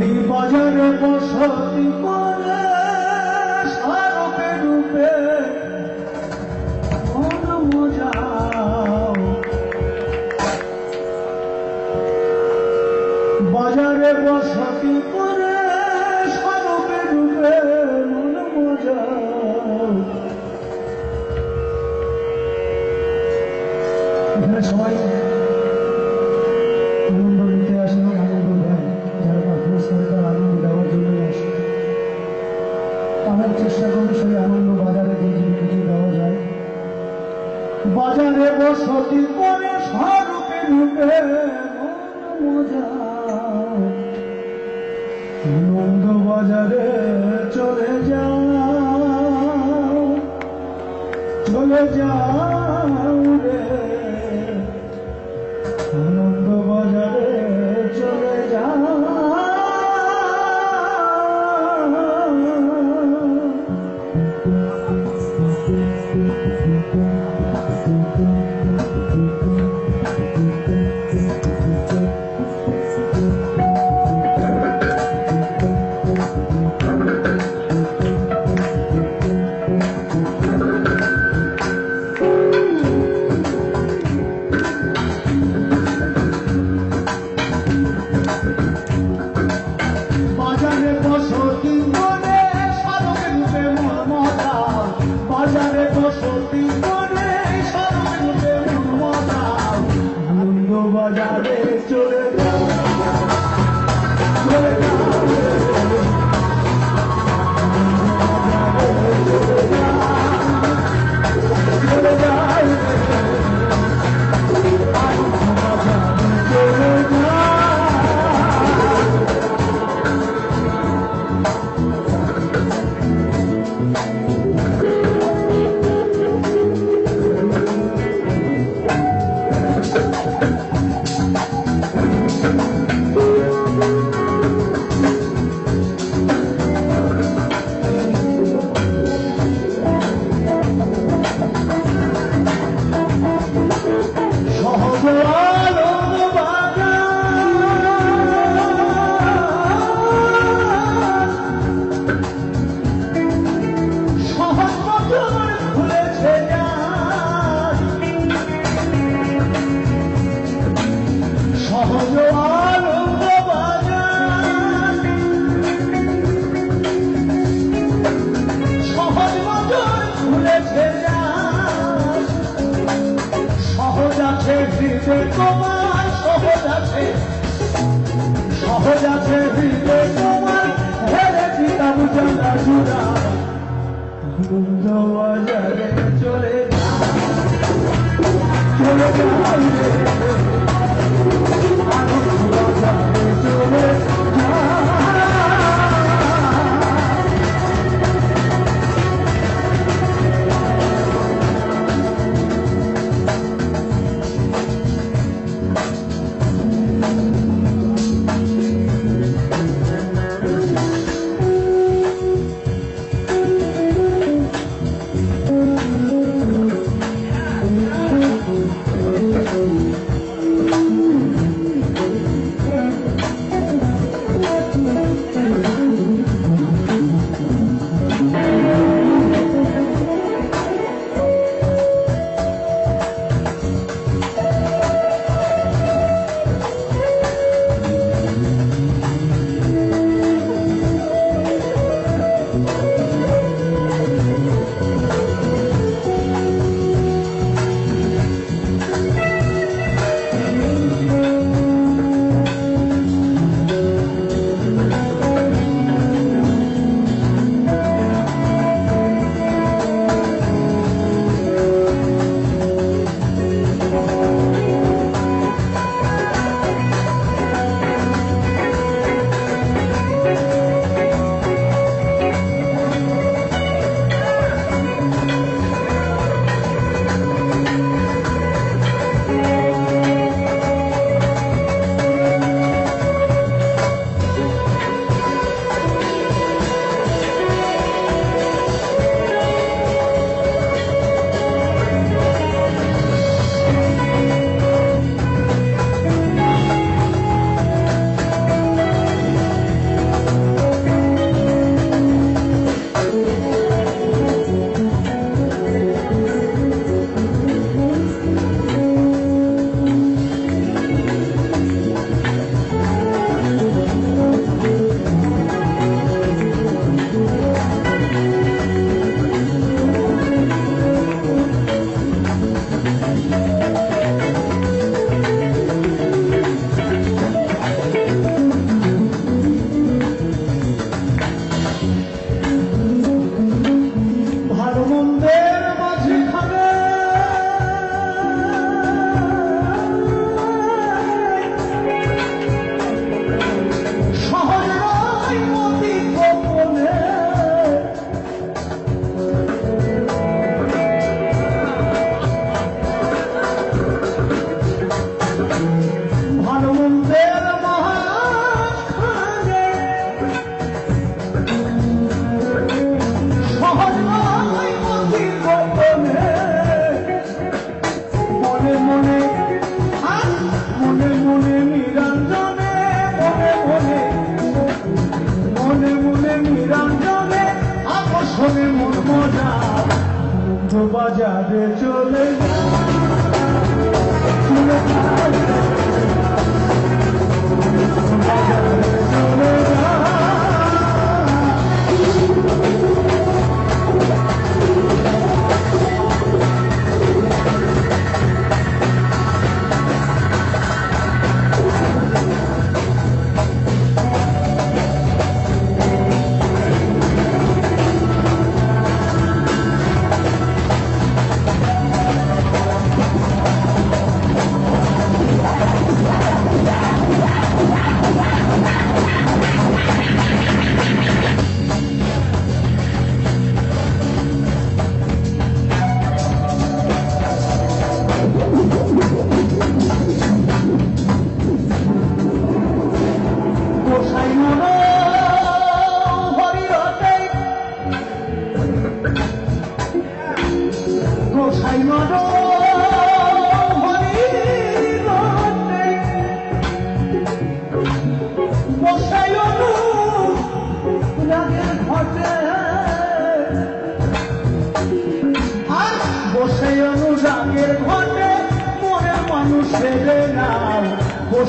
এই বাজারে বসতি করে সারপে রূপে মন মজাও, বাজারে বসতি করে সারপে রূপে মন মজাও। এখানে সবাই আনন্দ নিতে আসে এবং আনন্দ দেয়, যারা পুরস্কার আনন্দ দেওয়ার জন্যই আসে। আমরা চেষ্টা করবো সেই আনন্দ বাজারে দিয়ে দেওয়া যায়। বাজারে বসতি করে স্বরূপে রূপে মজা, আনন্দ বাজারে চলে যাও, চলে যাও রে, আনন্দ বাজারে চলে যাও। বাজারে বসতি করে সারপে রূপে মন মজাও, বাজারে বসতি করে সারপে রূপে মন মজাও, আনন্দ বাজারে চলে যাও, চলে যাও, চলে যাও, তোমার সহজ আছে হৃদয় তোমার, হেরে দিতাম জানা জুড়া, আনন্দ বাজারে চলে যাও, চলে যাও রে, আনন্দ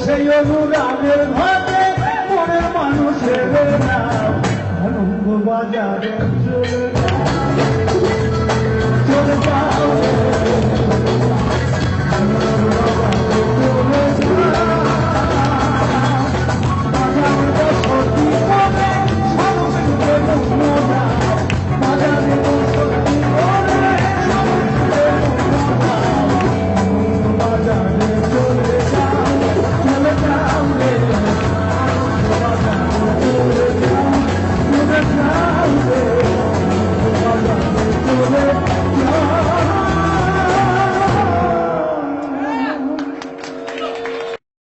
সেই অনুরাগের ঘরে মনের মানুষের নাম আনন্দ বাজারে চলে যাও চলে যাও